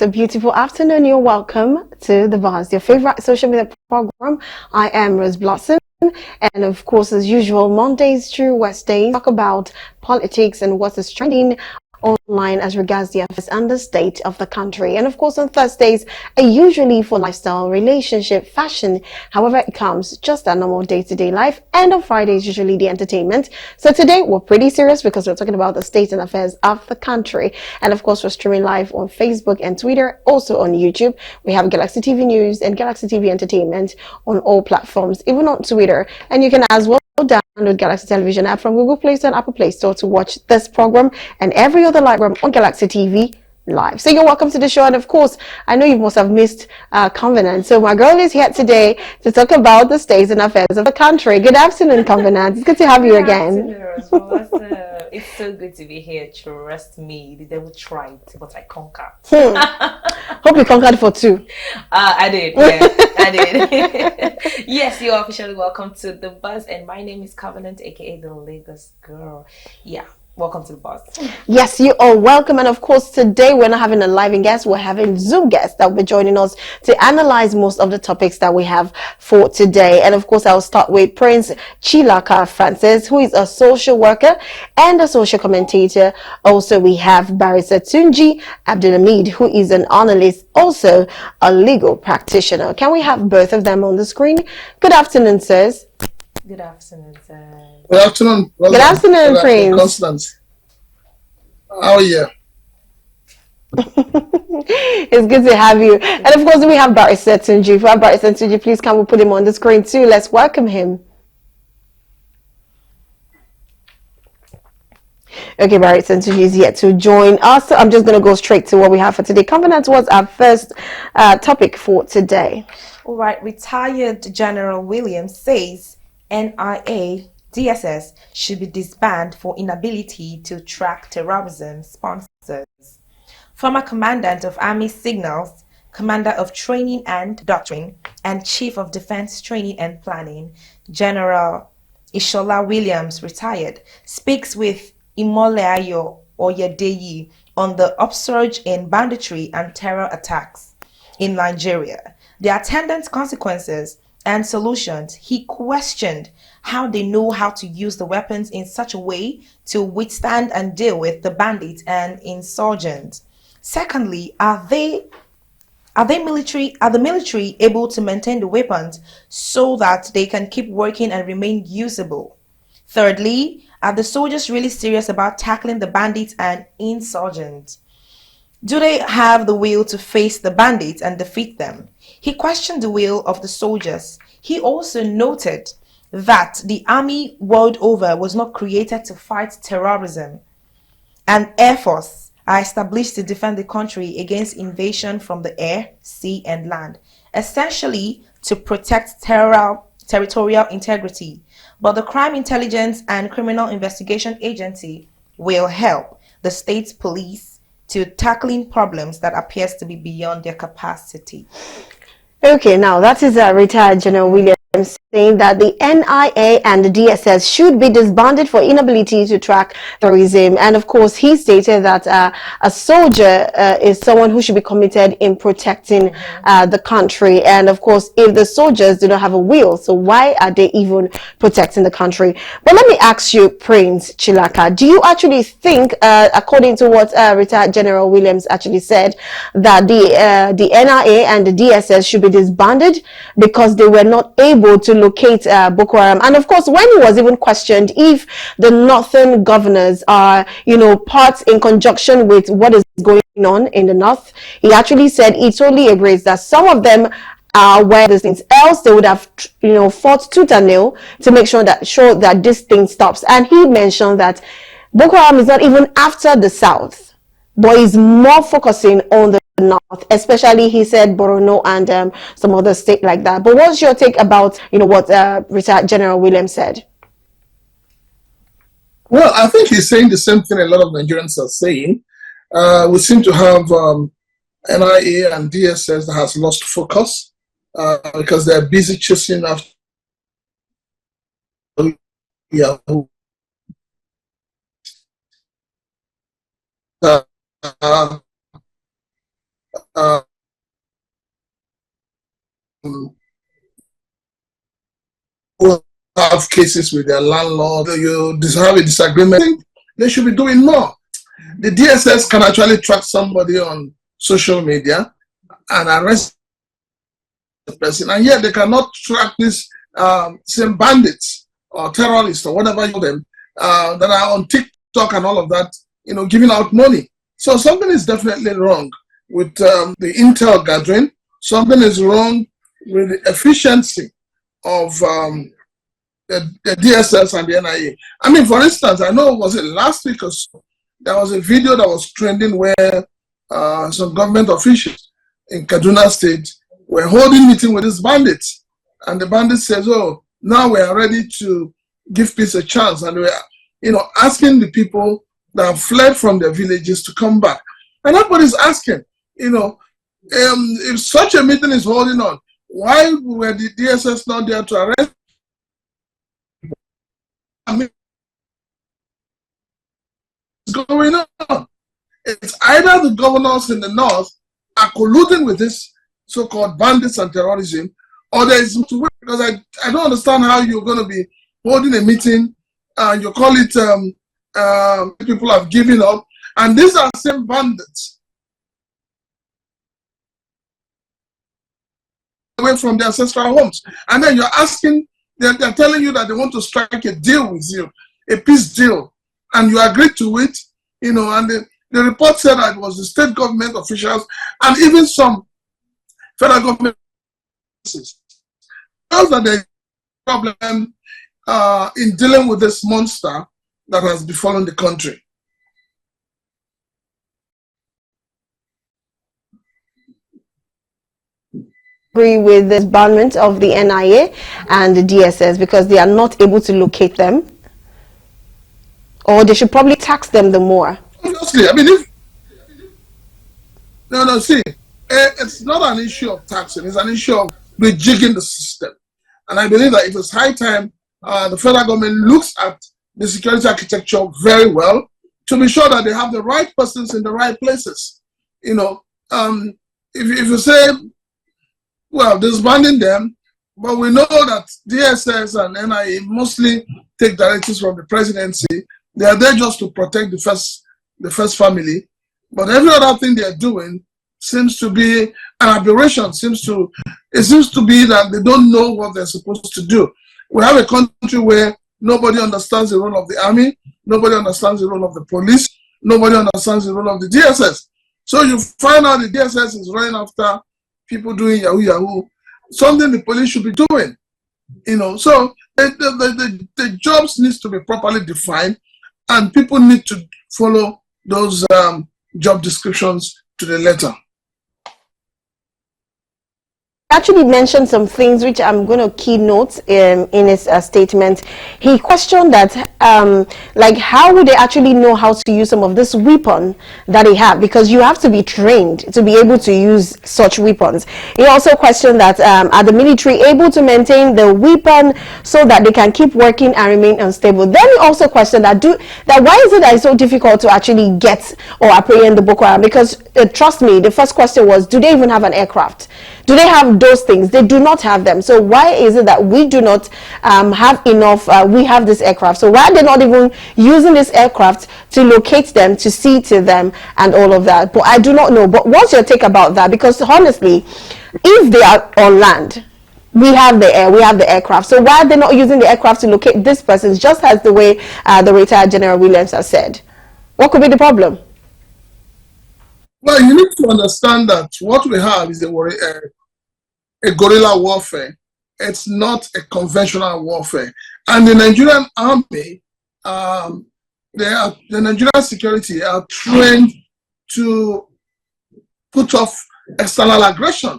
a beautiful afternoon. You're welcome to The Buzz, your favorite social media program. I am Rose Blossom. And of course, as usual, Mondays through Wednesdays, talk about politics and what is trending online as regards the affairs and the state of the country. And of course, on Thursdays, usually for lifestyle, relationship, fashion, however it comes, just a normal day-to-day life. And on Fridays, usually the entertainment. So today, we're pretty serious because we're talking about the state and affairs of the country. And of course, we're streaming live on Facebook and Twitter, also on YouTube. We have Galaxy TV News and Galaxy TV Entertainment on all platforms, even on Twitter. And you can as well download Galaxy Television app from Google Play Store and Apple Play Store to watch this program and every other live program on Galaxy TV live. So you're welcome to the show, and of course, I know you must have missed Covenant. So my girl is here today to talk about the states and affairs of the country. Good afternoon, Covenant. It's good to have you again. It's so good to be here. Trust me, the devil tried, but I conquered. Hope you conquered for two. I did. Yeah, I did. Yes, you are officially welcome to The Buzz, and my name is Covenant, aka the Lagos girl. Yeah. Welcome to The Buzz. Yes, you are welcome. And of course, today we're not having a live guest, we're having Zoom guests that will be joining us to analyze most of the topics that we have for today. And of course, I'll start with Prince Chilaka Francis, who is a social worker and a social commentator. Also, we have Barrister Tunji Abdulhamid, who is an analyst, also a legal practitioner. Can we have both of them on the screen? Good afternoon, sirs. Good afternoon, sir. Good afternoon. Good afternoon, Prince. Constance. How are you? It's good to have you. And of course, we have Barrister Tunji. If we have Barrister Tunji, please can we put him on the screen too? Let's welcome him. Okay, Barrister Tunji is yet to join us. So I'm just going to go straight to what we have for today. Covenant was our first topic for today. All right. Retired General Willams says NIA DSS should be disbanded for inability to track terrorism sponsors. Former Commandant of Army Signals, Commander of Training and Doctrine, and Chief of Defense Training and Planning, General Ishola Willams, retired, speaks with Imolayo Oyedeyi on the upsurge in banditry and terror attacks in Nigeria, the attendant consequences and solutions. He questioned how they know how to use the weapons in such a way to withstand and deal with the bandits and insurgents. Secondly, are the military able to maintain the weapons so that they can keep working and remain usable? Thirdly, are the soldiers really serious about tackling the bandits and insurgents? Do they have the will to face the bandits and defeat them? He questioned the will of the soldiers. He also noted that the army world over was not created to fight terrorism. An air force are established to defend the country against invasion from the air, sea, and land, essentially to protect territorial integrity. But the Crime Intelligence and Criminal Investigation Agency will help the state police to tackling problems that appears to be beyond their capacity. Okay, now that is retired General Williams saying that the NIA and the DSS should be disbanded for inability to track terrorism. And of course, he stated that a soldier is someone who should be committed in protecting the country. And of course, if the soldiers do not have a will, so why are they even protecting the country? But let me ask you, Prince Chilaka, do you actually think, according to what retired General Williams actually said, that the NIA and the DSS should be disbanded because they were not able to locate Boko Haram? And of course, when he was even questioned if the northern governors are, part in conjunction with what is going on in the north, he actually said he totally agrees that some of them are aware of these things. Else they would have, fought tooth and nail to make sure that this thing stops. And he mentioned that Boko Haram is not even after the south, but is more focusing on the north, especially he said Borno and some other state like that. But what's your take about what retired General Williams said? Well, I think he's saying the same thing a lot of Nigerians are saying. We seem to have NIA and DSS that has lost focus because they're busy chasing after Yahoo. have cases with their landlord, you have a disagreement, I think they should be doing more. The DSS can actually track somebody on social media and arrest the person, and yet they cannot track these same bandits or terrorists or whatever you call them that are on TikTok and all of that, giving out money. So something is definitely wrong with the intel gathering. Something is wrong with the efficiency of the DSS and the NIA. I mean, for instance, I know, was it last week or so, there was a video that was trending where some government officials in Kaduna State were holding meeting with these bandits. And the bandits says, oh, now we are ready to give peace a chance. And we are, asking the people that have fled from their villages to come back. And everybody's asking, if such a meeting is holding on, why were the DSS not there to arrest? I mean, what's going on? It's either the governors in the north are colluding with this so-called bandits and terrorism, or there is to wait, because I don't understand how you're going to be holding a meeting and you call it people have given up, and these are same bandits away from their ancestral homes, and then you're asking, they're telling you that they want to strike a deal with you, a peace deal, and you agreed to it, and the report said that it was the state government officials and even some federal government officials. Those are the problem in dealing with this monster that has befallen the country. Agree with the disbandment of the NIA and the DSS because they are not able to locate them, or they should probably tax them the more. Obviously, I mean, it's not an issue of taxing, it's an issue of rejigging the system. And I believe that it is high time the federal government looks at the security architecture very well to be sure that they have the right persons in the right places. If you say, well, disbanding them, but we know that DSS and NIA mostly take directives from the presidency. They are there just to protect the first family, but every other thing they are doing seems to be an aberration. It seems to be that they don't know what they're supposed to do. We have a country where nobody understands the role of the army, nobody understands the role of the police, nobody understands the role of the DSS. So you find out the DSS is running after people doing yahoo yahoo, something the police should be doing. So the jobs needs to be properly defined, and people need to follow those job descriptions to the letter. Actually mentioned some things which I'm going to keynote in his statement. He questioned that like how would they actually know how to use some of this weapon that they have, because you have to be trained to be able to use such weapons. He also questioned that are the military able to maintain the weapon so that they can keep working and remain unstable. Then he also questioned that why is it that it's so difficult to actually get or apprehend the Boko Haram, because trust me, the first question was, do they even have an aircraft? Do they have those things? They do not have them. So why is it that we do not have enough? We have this aircraft. So why are they not even using this aircraft to locate them, to see to them, and all of that? But I do not know. But what's your take about that? Because honestly, if they are on land, we have the air, we have the aircraft. So why are they not using the aircraft to locate this person, just as the way the retired General Willams has said? What could be the problem? Well, you need to understand that what we have is a guerrilla warfare. It's not a conventional warfare. And the Nigerian army, the Nigerian security are trained to put off external aggression.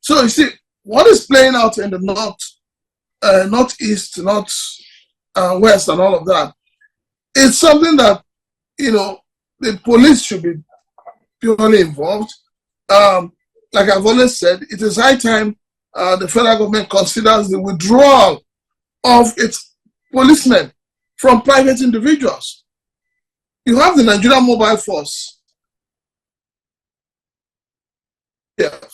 So you see, what is playing out in the northeast, west, and all of that, it's something that the police should be purely involved. Like I've always said, it is high time the federal government considers the withdrawal of its policemen from private individuals. You have the Nigerian Mobile Force, but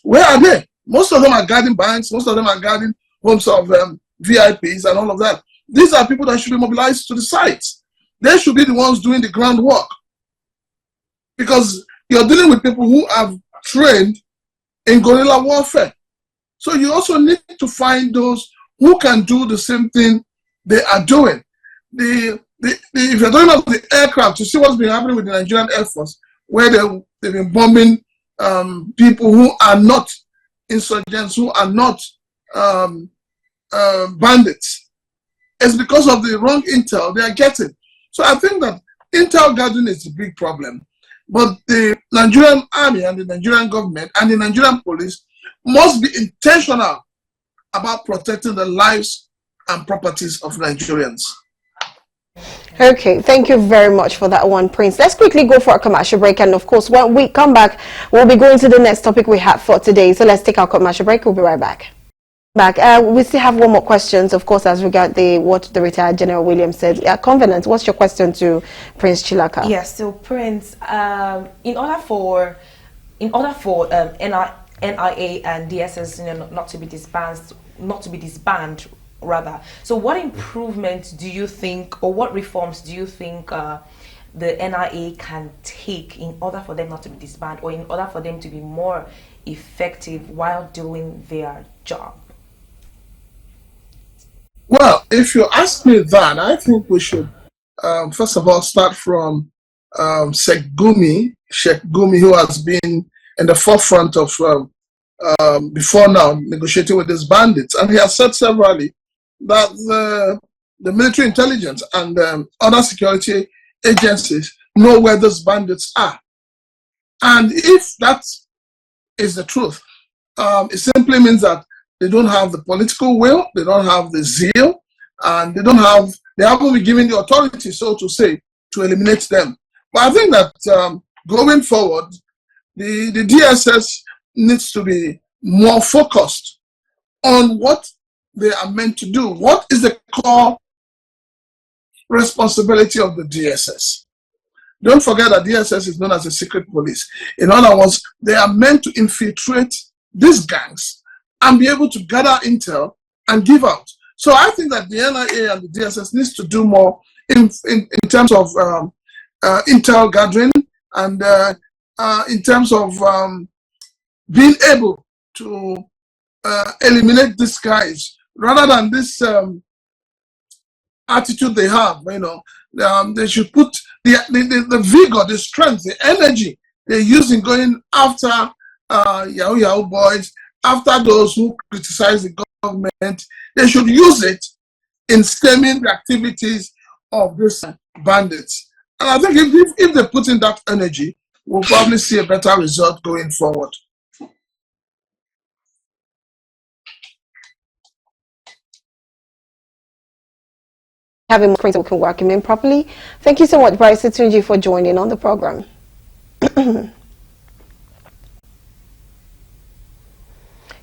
where are they? Most of them are guarding banks, most of them are guarding homes of VIPs and all of that. These are people that should be mobilized to the sites. They should be the ones doing the groundwork, because you're dealing with people who have trained in guerrilla warfare. So you also need to find those who can do the same thing they are doing. If you're talking about the aircraft, you see what's been happening with the Nigerian Air Force, where they've been bombing people who are not insurgents, who are not bandits. It's because of the wrong intel they are getting. So I think that intel gathering is a big problem. But the Nigerian army and the Nigerian government and the Nigerian police must be intentional about protecting the lives and properties of Nigerians. Okay, thank you very much for that one, Prince. Let's quickly go for a commercial break, and of course, when we come back, we'll be going to the next topic we have for today. So let's take our commercial break. We'll be right back. We still have one more questions, of course, as regard what the retired General Williams said. Covenant, what's your question to Prince Chilaka? Yes, so Prince, in order for NIA and DSS, not to be disbanded, rather. So what improvements do you think, or what reforms do you think the NIA can take in order for them not to be disbanded, or in order for them to be more effective while doing their job? Well, if you ask me that, I think we should first of all start from Sheikh Gumi, who has been in the forefront of before now negotiating with these bandits, and he has said severally that the military intelligence and other security agencies know where those bandits are. And if that is the truth, it simply means that they don't have the political will, they don't have the zeal, and they haven't been given the authority, so to say, to eliminate them. But I think that going forward, the DSS needs to be more focused on what they are meant to do. What is the core responsibility of the DSS? Don't forget that DSS is known as a secret police. In other words, they are meant to infiltrate these gangs and be able to gather intel and give out. So I think that the NIA and the DSS needs to do more in terms of intel gathering and in terms of being able to eliminate these guys, rather than this attitude they have. They should put the vigor, the strength, the energy they use in going after Yahoo boys, after those who criticize the government. They should use it in stemming the activities of these bandits. And I think if they put in that energy, we'll probably see a better result going forward. Having more Prince, we can work him in properly. Thank you so much, Bryce Tunji, for joining on the program.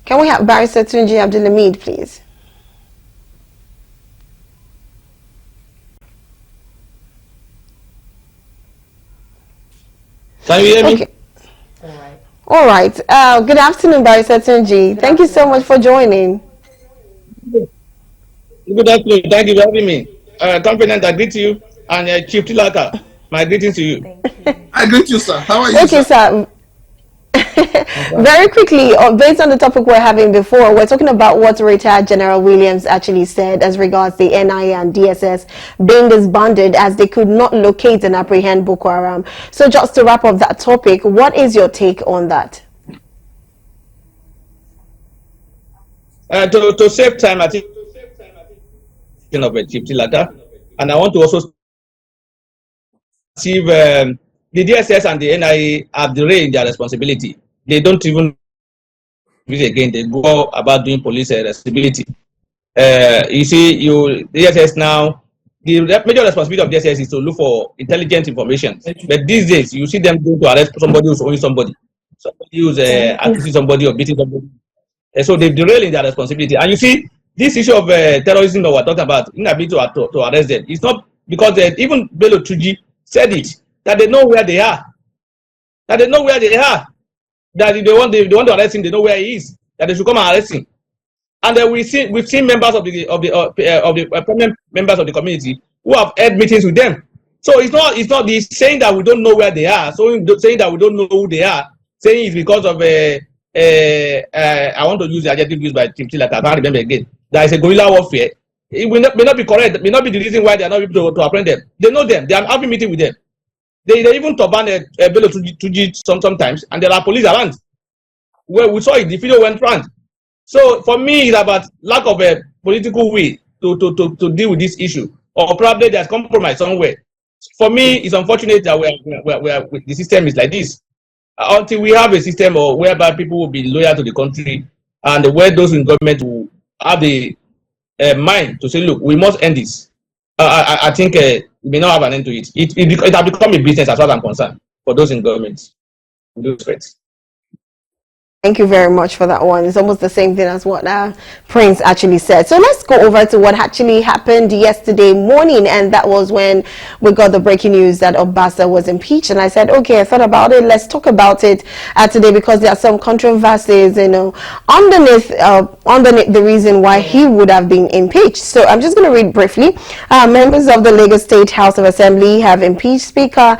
Can we have Barrister Tunji Abdulhamid, please? Can you hear me? Okay. All right. Good afternoon, Barrister Tunji. Thank you so much for joining. Good afternoon. Thank you for having me. Confident, I greet you, and Chief Tilaka, my greetings to you. Thank you. I greet you, sir. How are you, Okay, sir. Very quickly, based on the topic we're having before, we're talking about what retired General Williams actually said as regards the NIA and DSS being disbanded as they could not locate and apprehend Boko Haram. So just to wrap up that topic, what is your take on that? To save time, I think of Chief Tilaka, and I want to also see the DSS and the NIA have derailed their responsibility. They don't even do it again. They go about doing police responsibility. You see, DSS now, the major responsibility of DSS is to look for intelligent information. But these days, you see them go to arrest somebody who's owing somebody who's accusing somebody or beating somebody. So they've derailed in their responsibility. And you see, this issue of terrorism that we're talking about, inability to arrest them, it's not because even Bello Tuji said it, that they know where they are. That they know where they are. That if they want to arrest him, they know where he is. That they should come and arrest him. And then we've seen members of the prominent members of the community who have held meetings with them. So it's not the saying that we don't know where they are, so saying that we don't know who they are, saying it's because of I want to use the adjective used by Tim Tillaka, I can't remember again. There is a guerrilla warfare. It may not be correct, it may not be the reason why they are not able to apprehend them. They know them, they are having meeting with them. They even turban a Bello 2G sometimes, and there are police around. Where we saw it, the video went round. So for me, it's about lack of a political will to deal with this issue, or probably there's compromise somewhere. For me, it's unfortunate that the system is like this. Until we have a system whereby people will be loyal to the country, and where those in government will have the mind to say, look, we must end this. I think we may not have an end to it. It has become a business as far as I'm concerned for those in government. Those threats. Thank you very much for that one. It's almost the same thing as what Prince actually said. So let's go over to what actually happened yesterday morning, and that was when we got the breaking news that Obasa was impeached. And I said, okay, I thought about it. Let's talk about it today, because there are some controversies, underneath the reason why he would have been impeached. So I'm just going to read briefly. Members of the Lagos State House of Assembly have impeached Speaker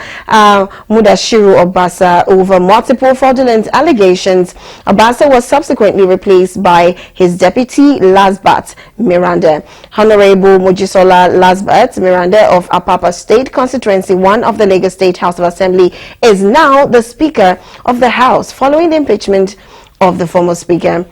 Mudashiru Obasa over multiple fraudulent allegations. Obasa was subsequently replaced by his deputy, Lasbat Miranda. Honorable Mojisola Lasbat Miranda of Apapa State Constituency 1 of the Lagos State House of Assembly is now the Speaker of the House, following the impeachment of the former Speaker.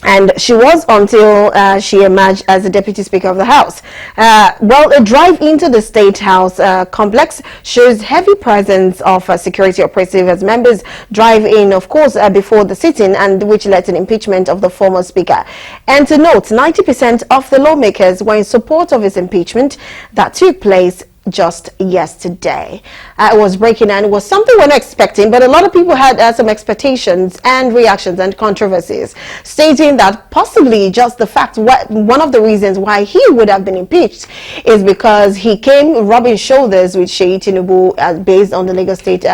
And she was until she emerged as the Deputy Speaker of the House. Well, a drive into the State House complex shows heavy presence of security operatives as members drive in, of course, before the sitting, and which led to the impeachment of the former Speaker. And to note, 90% of the lawmakers were in support of his impeachment that took place just yesterday. It was breaking, and it was something we're not expecting, but a lot of people had some expectations and reactions and controversies, stating that possibly just the fact one of the reasons why he would have been impeached is because he came rubbing shoulders with Sheyi Tinubu based on the Lagos State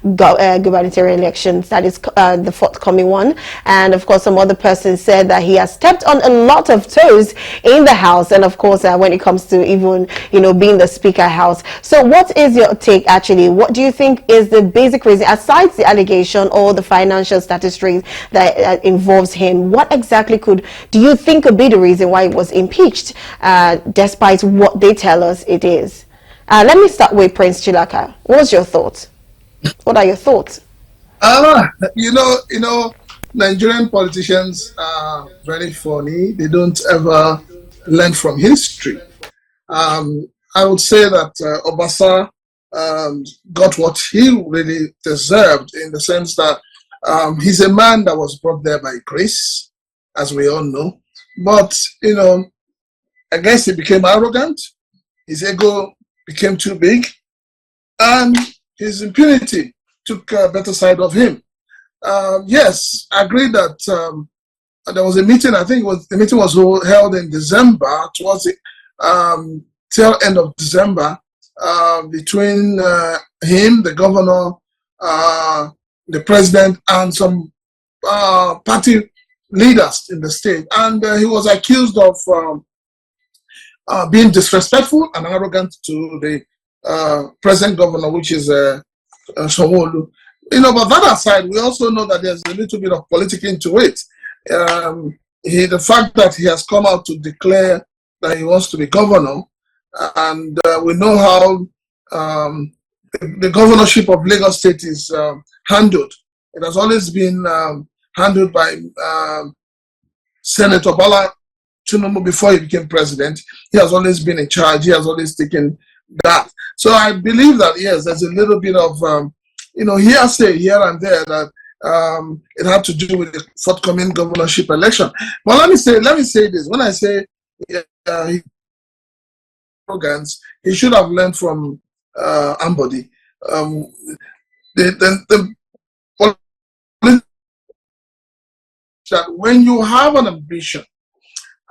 gubernatorial elections, that is the forthcoming one. And of course, some other persons said that he has stepped on a lot of toes in the House, and of course when it comes to even being the Speaker House. So what is your take actually? What do you think is the basic reason, aside the allegation or the financial statistics that involves him? What exactly do you think could be the reason why he was impeached, despite what they tell us it is? Let me start with Prince Chilaka. What's your thoughts? What are your thoughts? Nigerian politicians are very funny. They don't ever learn from history. I would say that Obasa got what he really deserved, in the sense that he's a man that was brought there by grace, as we all know. But, I guess he became arrogant. His ego became too big, and his impunity took a better side of him. Yes, I agree that there was a meeting. I think the meeting was held in December, towards the till end of December, between him, the governor, the president, and some party leaders in the state. And he was accused of being disrespectful and arrogant to the present governor, which is Sanwo-Olu. But that aside, we also know that there's a little bit of politics into it. The fact that he has come out to declare that he wants to be governor, and we know how the governorship of Lagos State is handled. It has always been handled by Senator Bala Tinubu before he became president. He has always been in charge. He has always taken that. So I believe that, yes, there's a little bit of, hearsay here and there that it had to do with the forthcoming governorship election. But let me say this. When I say arrogance, he should have learned from Ambody. That when you have an ambition,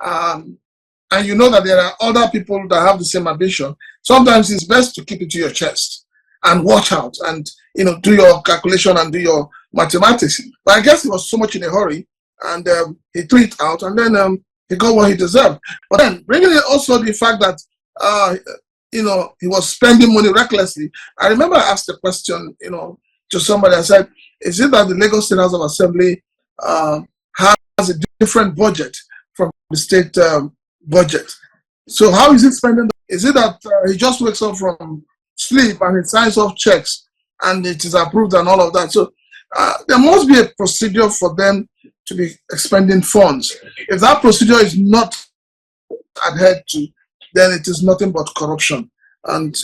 and you know that there are other people that have the same ambition, sometimes it's best to keep it to your chest and watch out and do your calculation and do your mathematics. But I guess he was so much in a hurry, and he threw it out, and then he got what he deserved. But then bringing in also the fact that he was spending money recklessly. I remember I asked a question, to somebody. I said, "Is it that the Lagos State House of Assembly has a different budget from the state budget? So how is it spending? Is it that he just wakes up from sleep and he signs off checks and it is approved and all of that?" So there must be a procedure for them to be expending funds. If that procedure is not adhered to, then it is nothing but corruption. And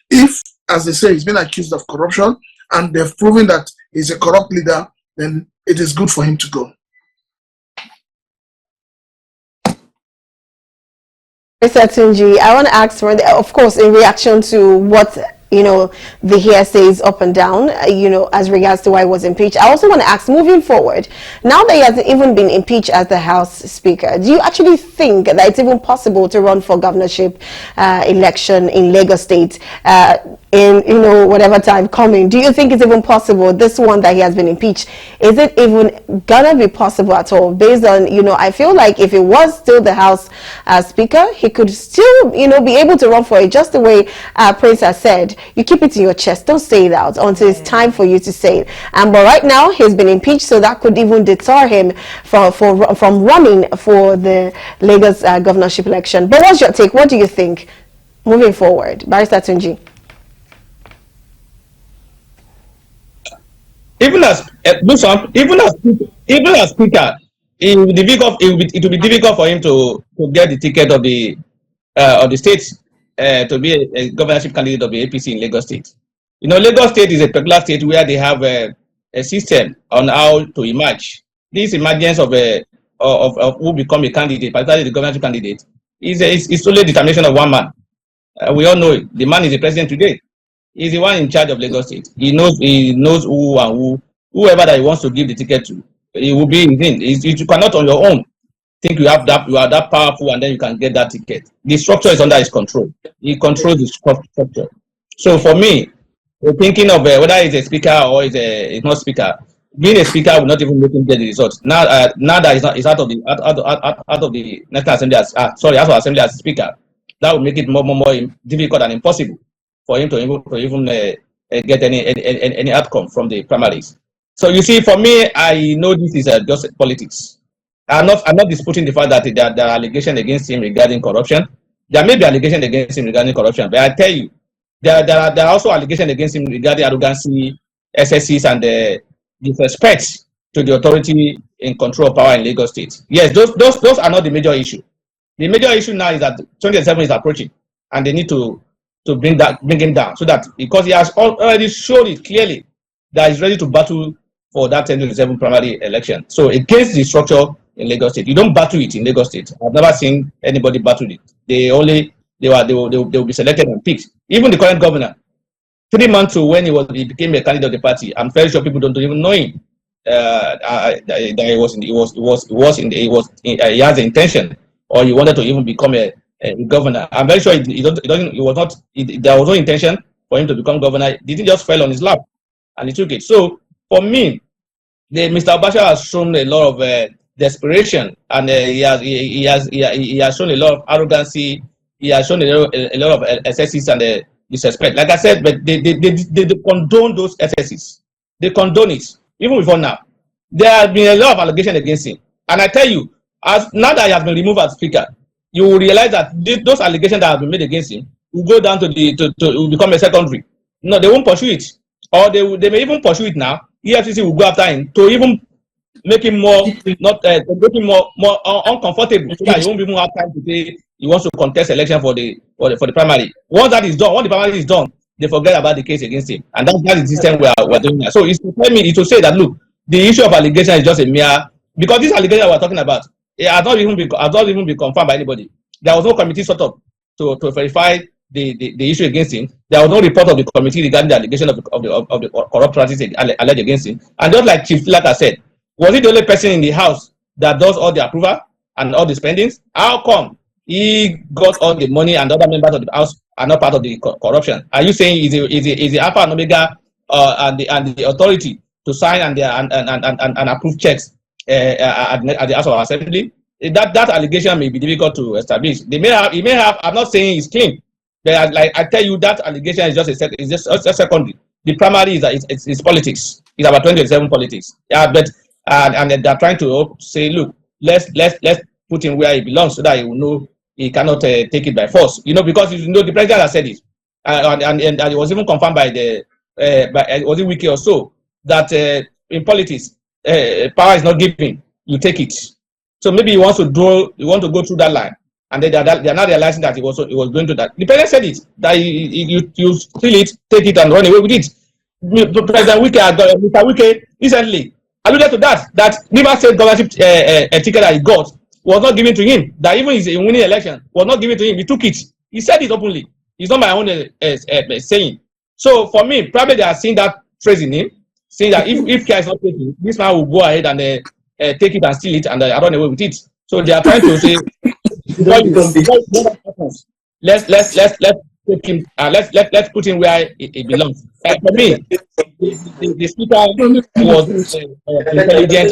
if, as they say, he's been accused of corruption and they've proven that he's a corrupt leader, then it is good for him to go. Mr. Tunji, I want to ask for, of course, in reaction to what the hearsays up and down, as regards to why he was impeached. I also want to ask, moving forward, now that he hasn't even been impeached as the House Speaker, do you actually think that it's even possible to run for governorship election in Lagos State in whatever time coming? Do you think it's even possible, this one that he has been impeached, is it even gonna be possible at all? Based on, I feel like if it was still the House Speaker, he could still, be able to run for it, just the way Prince has said. You keep it in your chest, don't say it out until it's time for you to say it. But right now he's been impeached, so that could even deter him from running for the Lagos governorship election. But what's your take? What do you think moving forward, Barrister Tunji? Even as speaker, it will be difficult for him to get the ticket of the state to be a governorship candidate of the APC in Lagos State. Lagos State is a particular state where they have a system on how to emerge. This emergence of who become a candidate, particularly the governorship candidate, is only determination of one man. We all know it. The man is the president today. He's the one in charge of Lagos State. He knows who and whoever that he wants to give the ticket to. It will be in him. You cannot on your own think you are that powerful and then you can get that ticket. The structure is under his control. He controls the structure. So for me, thinking of whether he's a speaker or he's not speaker, being a speaker will not even make him get the results. Now that he's out of the National Assembly House of Assembly as speaker, that will make it more difficult and impossible for him to even get any outcome from the primaries. So you see, for me, I know this is just politics. I'm not disputing the fact that there are allegations against him regarding corruption. There may be allegations against him regarding corruption, but I tell you, there are also allegations against him regarding arrogancy, excesses, and disrespect to the authority in control of power in Lagos State. Yes, those are not the major issue. The major issue now is that 2027 is approaching, and they need to bring him down, so that, because he has already shown it clearly that he's ready to battle for that 2027 primary election. So against the structure in Lagos State, you don't battle it in Lagos State. I've never seen anybody battle it. They will be selected and picked. Even the current governor, 3 months to when he became a candidate of the party, I'm very sure people don't even know him. That he has the intention, or he wanted to even become a governor. I'm very sure there was no intention for him to become governor. It didn't just fell on his lap, and he took it. So for me, Mr. Obasha has shown a lot of desperation, and he has shown a lot of arrogancy. He has shown a lot of excesses and disrespect. Like I said, but they condone those excesses. They condone it. Even before now, there has been a lot of allegations against him. And I tell you, now that he has been removed as speaker, you will realize that those allegations that have been made against him will go down to will become a secondary. No, they won't pursue it, or they may even pursue it now. EFCC will go after him to even make him more uncomfortable, so that he won't even have time to say he wants to contest election for the primary. Once that is done, once the primary is done, they forget about the case against him, and that's the system we're doing now. So it's to tell me, it's to say that, look, the issue of allegation is just a mere, because this allegation we're talking about, it has not even been confirmed by anybody. There was no committee set up to verify the issue against him. There was no report of the committee regarding the allegation of the corrupt practices alleged against him. And just like Chief Lata said, was he the only person in the house that does all the approval and all the spendings? How come he got all the money and other members of the house are not part of the corruption? Are you saying is the Alpha and Omega and the authority to sign and approve checks at the House of Assembly? that allegation may be difficult to establish. He may have. I'm not saying it's clean, but like I tell you, that allegation is just a secondary. The primary is that it's politics. It's about 2027 politics. Yeah, but and they're trying to say, look, let's put him where he belongs so that he will know he cannot take it by force. Because the president has said it, and it was even confirmed by was it Wiki or so, that in politics power is not given, you take it. So maybe he wants to go through that line, and then they're not realizing that he was going to that. The president said it, that you steal it, take it, and run away with it. President Mr. Wike recently alluded to that Rivers State governorship ticket that he got was not given to him. That even his winning election was not given to him. He took it. He said it openly. It's not my own saying. So for me, probably they are seeing that phrase in him, saying that if care is not taken, this man will go ahead and take it and steal it and run away with it. So they are trying to say, let's take him, let's put him where he belongs. For me, the speaker was intelligent.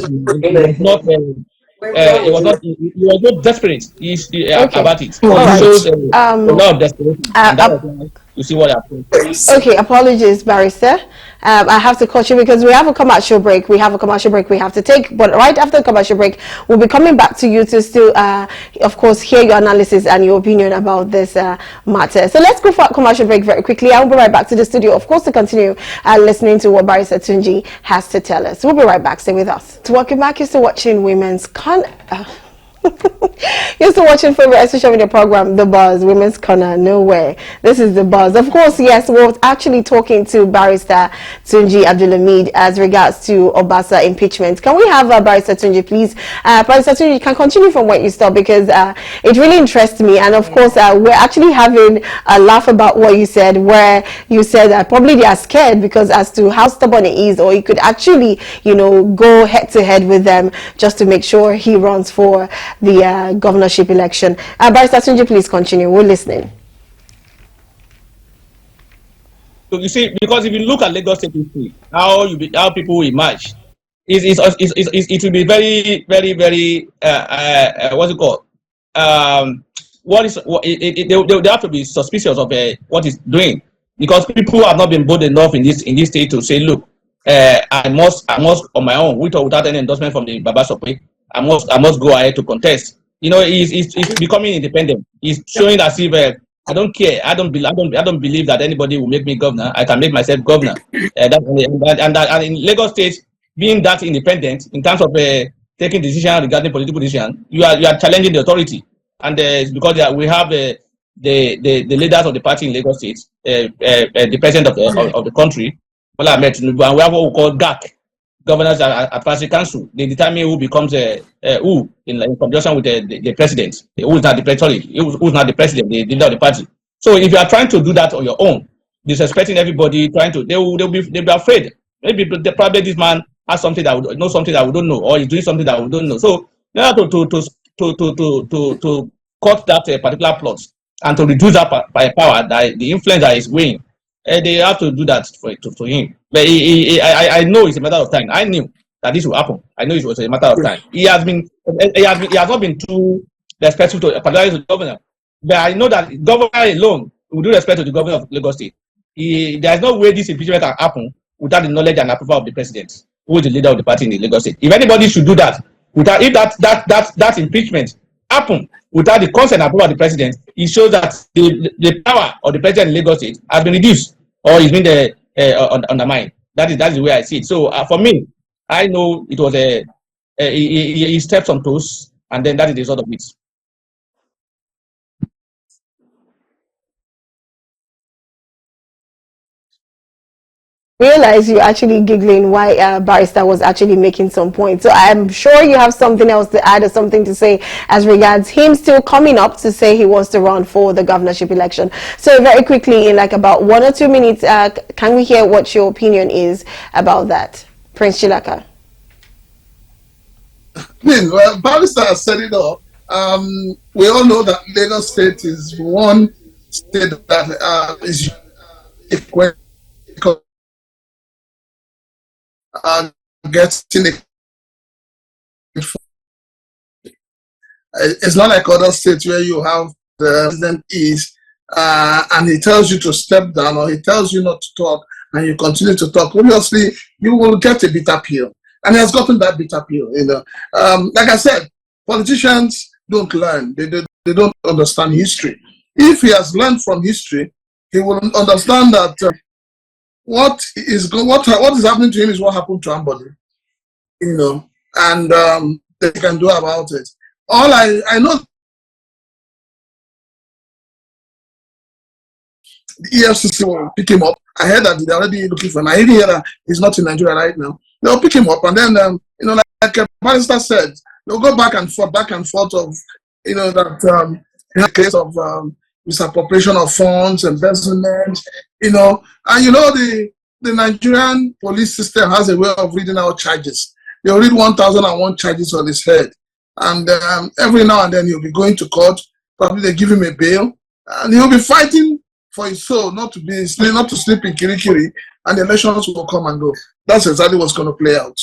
He was not desperate about it. It shows a lot of desperation. And that was you see what happened. Okay, apologies, Barrister. I have to cut you because we have a commercial break. We have to take. But right after the commercial break, we'll be coming back to you to still, of course, hear your analysis and your opinion about this matter. So let's go for a commercial break very quickly. I'll be right back to the studio, of course, to continue listening to what Barrister Tunji has to tell us. We'll be right back. Stay with us. Welcome back. You're still watching Women's You're still watching favorite social media program, The Buzz, Women's Corner. No way. This is The Buzz. Of course, yes, we're actually talking to Barrister Tunji Abdulhamid as regards to Obasa impeachment. Can we have Barrister Tunji, please? Barrister Tunji, you can continue from where you stopped because it really interests me. And of course, we're actually having a laugh about what you said, where you said that probably they are scared because as to how stubborn he is, or he could actually, go head to head with them just to make sure he runs for the governorship election. Barrister Tunji, please continue. We're listening. So you see, because if you look at Lagos State history, how people emerge, it will be very, very, very what's it called? They have to be suspicious of what it's doing, because people have not been bold enough in this state to say, look, I must on my own, with or without any endorsement from the Baba Sope, I must go ahead to contest. He's becoming independent. He's showing as if I don't care. I don't believe that anybody will make me governor. I can make myself governor. And in Lagos State, being that independent in terms of taking decision regarding political decision, you are challenging the authority. And because we have the leaders of the party in Lagos State, the president of the country, Bola Ahmed Tinubu, and we have what we call GAC, Governors Advisory Council. They determine who becomes who in conjunction with the president. Who is not the president? Who's not the president? The leader of the party. So if you are trying to do that on your own, disrespecting everybody, they'll be afraid. Maybe probably this man has something that would know something that we don't know, or he's doing something that we don't know. So in order to cut that particular plot and to reduce that by power, that the influence that is weighing, they have to do that for him. But I know it's a matter of time. I knew that this will happen. I know it was a matter of time. He has not been too respectful to particularly to the governor. But I know that governor alone, with due respect to the governor of Lagos State, there is no way this impeachment can happen without the knowledge and approval of the president, who is the leader of the party in the Lagos State. If anybody should do that, if that impeachment happen without the consent and approval of the president, it shows that the power of the president in Lagos State has been reduced or is being undermined. That is the way I see it. So for me, I know it was he stepped on toes, and then that is the result of it. Realize you're actually giggling why Barrister was actually making some points. So I'm sure you have something else to add or something to say as regards him still coming up to say he wants to run for the governorship election. So very quickly, in like about 1 or 2 minutes, can we hear what your opinion is about that? Prince Chilaka. Well, Barrister has set it up. We all know that Lagos State is one state that is getting It's not like other states where you have the president and he tells you to step down or he tells you not to talk and you continue to talk. Obviously, you will get a bitter pill. And he has gotten that bitter pill. Like I said, politicians don't learn. They don't understand history. If he has learned from history, he will understand that what is happening to him is what happened to somebody, and they can do about it. All I know, the EFCC will pick him up. I heard that they're already looking for him. I even hear that he's not in Nigeria right now. They'll pick him up, and then like a barrister said, they'll go back and forth of that case of misappropriation of funds, embezzlement, and the Nigerian police system has a way of reading out charges. They'll read 1,001 charges on his head, and every now and then he'll be going to court. Probably they give him a bail, and he'll be fighting for his soul, not to sleep in Kirikiri, and the elections will come and go. That's exactly what's going to play out.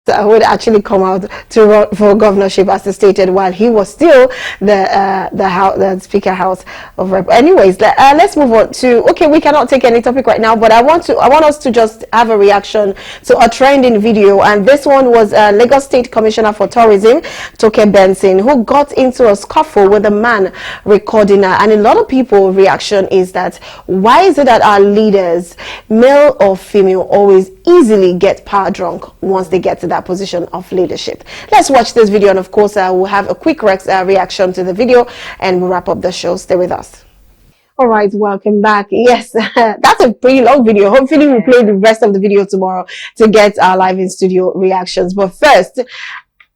Would actually come out to run for governorship, as stated, while he was still the Speaker House of Rep. Anyways, let's move on to, okay, we cannot take any topic right now, but I want us to just have a reaction to a trending video, and this one was Lagos State Commissioner for Tourism, Toke Benson, who got into a scuffle with a man recording her. And a lot of people reaction is that, why is it that our leaders, male or female, always easily get power drunk once they get to that position of leadership? Let's watch this video, and of course we'll have a quick reaction to the video, and we'll wrap up the show. Stay with us. All right, welcome back. Yes, that's a pretty long video. Hopefully we'll play the rest of the video tomorrow to get our live in studio reactions. But first,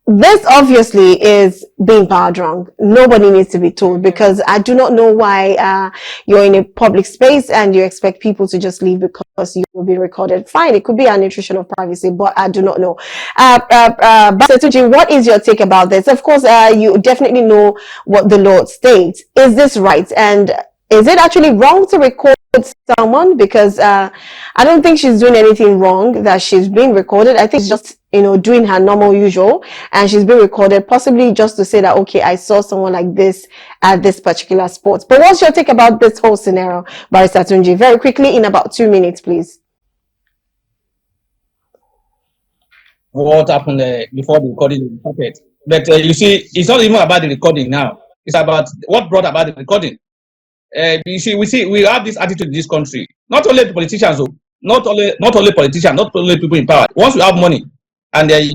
this obviously is being power drunk. Nobody needs to be told, because I do not know why you're in a public space and you expect people to just leave because you will be recorded. Fine, it could be an intrusion of privacy, but I do not know. Tuji, what is your take about this? Of course, you definitely know what the law states. Is this right? And is it actually wrong to record someone? Because I don't think she's doing anything wrong that she's being recorded. I think it's just doing her normal usual, and she's being recorded, possibly just to say that, okay, I saw someone like this at this particular spot. But what's your take about this whole scenario, Barrister Tunji? Very quickly, in about 2 minutes, please. What happened before the recording happened? But you see, it's not even about the recording now. It's about what brought about the recording. You see, we have this attitude in this country. Not only the politicians, not only politicians, not only people in power. Once you have money, and then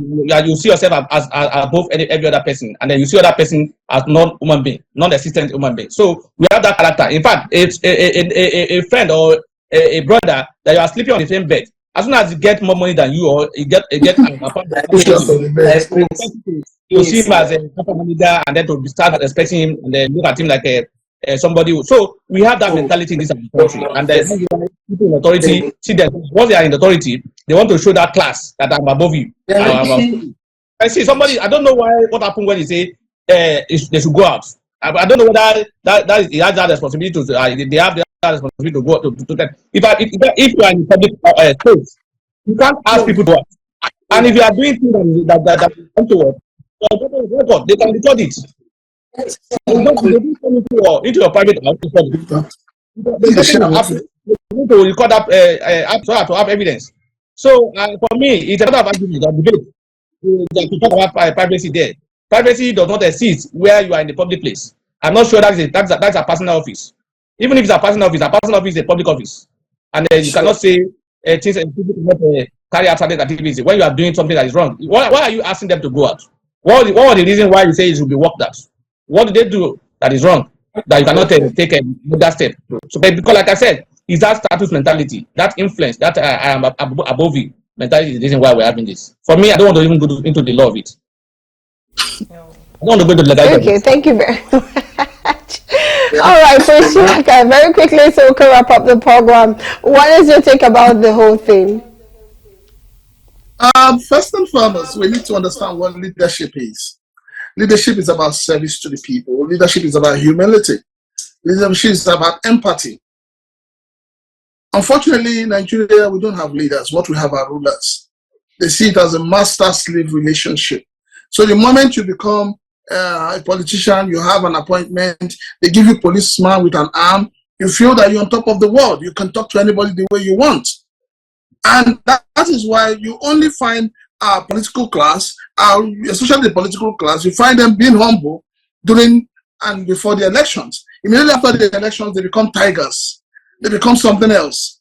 you see yourself as above every other person, and then you see other person as non-human being, non-existent human being. So we have that character. In fact, it's a friend or a brother that you are sleeping on the same bed. As soon as you get more money than you, or you get you see him as a company leader, and then to start respecting him, and then look at him like somebody. So we have that mentality in this country, and people in authority see that once they are in authority, they want to show that class that I'm above you. I see somebody. I don't know what happened when he say they should go out. I don't know whether that he has that responsibility to. They have that responsibility to go to that. If you are in public space, you can't ask people to work. And if you are doing things that come to work, they can record it. They don't come into your private house. They need to record up to have evidence. So for me, it's a lot of argument or debate to talk about privacy there. Privacy does not exist where you are in the public place. I'm not sure that's a personal office. Even if it's a personal office is a public office, and you cannot say things and people cannot carry out certain activities when you are doing something that is wrong. Why are you asking them to go out? What was the reason why you say it should be worked out? What did they do that is wrong that you cannot take that step? So, because like I said, it's that status mentality, that influence, that I am above you mentality is the reason why we're having this. For me, I don't want to even go into the law of it. No. I don't want to go to the legality. Okay, thank you very much. All right, so Shaka, very quickly, so we can wrap up the program. What is your take about the whole thing? First and foremost, we need to understand what leadership is. Leadership is about service to the people. Leadership is about humility. Leadership is about empathy. Unfortunately, in Nigeria, we don't have leaders. What we have are rulers. They see it as a master-slave relationship. So the moment you become a politician, you have an appointment, they give you policeman with an arm, you feel that you're on top of the world. You can talk to anybody the way you want. And that is why you only find our political class, especially the political class, you find them being humble during and before the elections. Immediately after the elections, they become tigers. They become something else,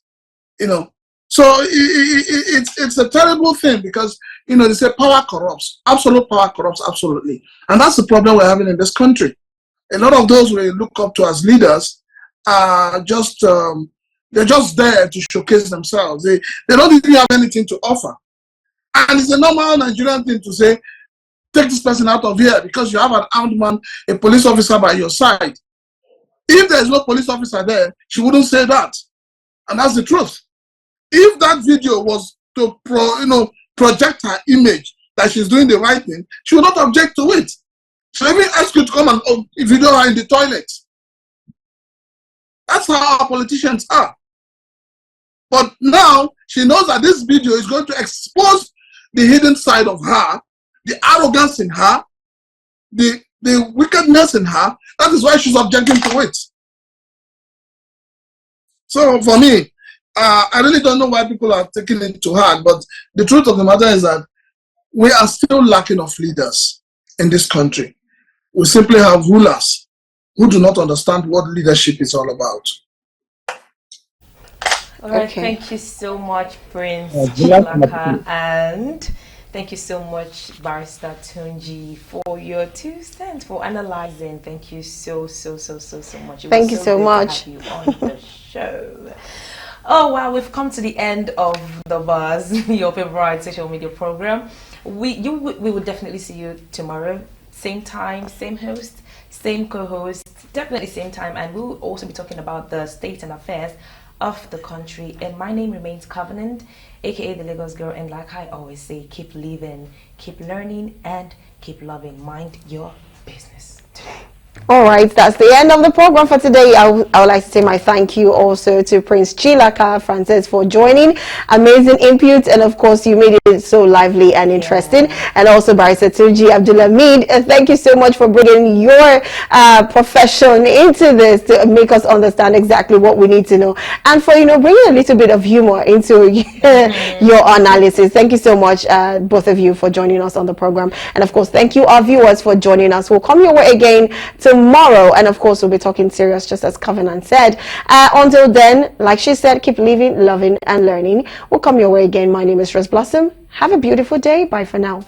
you know. So it's a terrible thing because, you know, they say power corrupts. Absolute power corrupts, absolutely. And that's the problem we're having in this country. A lot of those we look up to as leaders are just, they're just there to showcase themselves. They don't even have anything to offer. And it's a normal Nigerian thing to say, take this person out of here because you have an armed man, a police officer by your side. If there's no police officer there, she wouldn't say that. And that's the truth. If that video was to project her image that she's doing the right thing, she would not object to it. She would even ask you to come and video her in the toilet. That's how our politicians are. But now she knows that this video is going to expose the hidden side of her, the arrogance in her, the wickedness in her. That is why she's objecting to it. So for me, I really don't know why people are taking it to heart, but the truth of the matter is that we are still lacking of leaders in this country. We simply have rulers who do not understand what leadership is all about. All right, Okay. Thank you so much, Prince Chilaka, and thank you so much, Barrister Tunji, for your 2 cents, for analyzing. Thank you so much. Thank you so much. To have you on the show. Oh wow, we've come to the end of the Buzz, your favorite social media program. We will definitely see you tomorrow, same time, same host, same co-host, definitely same time, and we will also be talking about the state and affairs of the country. And my name remains Covenant, aka the Lagos Girl, and like I always say, keep living, keep learning, and keep loving. Mind your business today. All right, that's the end of the program for today. I would like to say my thank you also to Prince Chilaka Francis for joining. Amazing input, and of course you made it so lively and interesting. Yeah. And also Barrister Tunji Abdulhamid, thank you so much for bringing your profession into this to make us understand exactly what we need to know, and for bringing a little bit of humor into your analysis. Thank you so much, both of you, for joining us on the program, and of course thank you our viewers for joining us. We'll come your way again tomorrow, and of course we'll be talking serious, just as Covenant said. Until then, like she said, keep living, loving, and learning. We'll come your way again. My name is Rose Blossom. Have a beautiful day. Bye for now.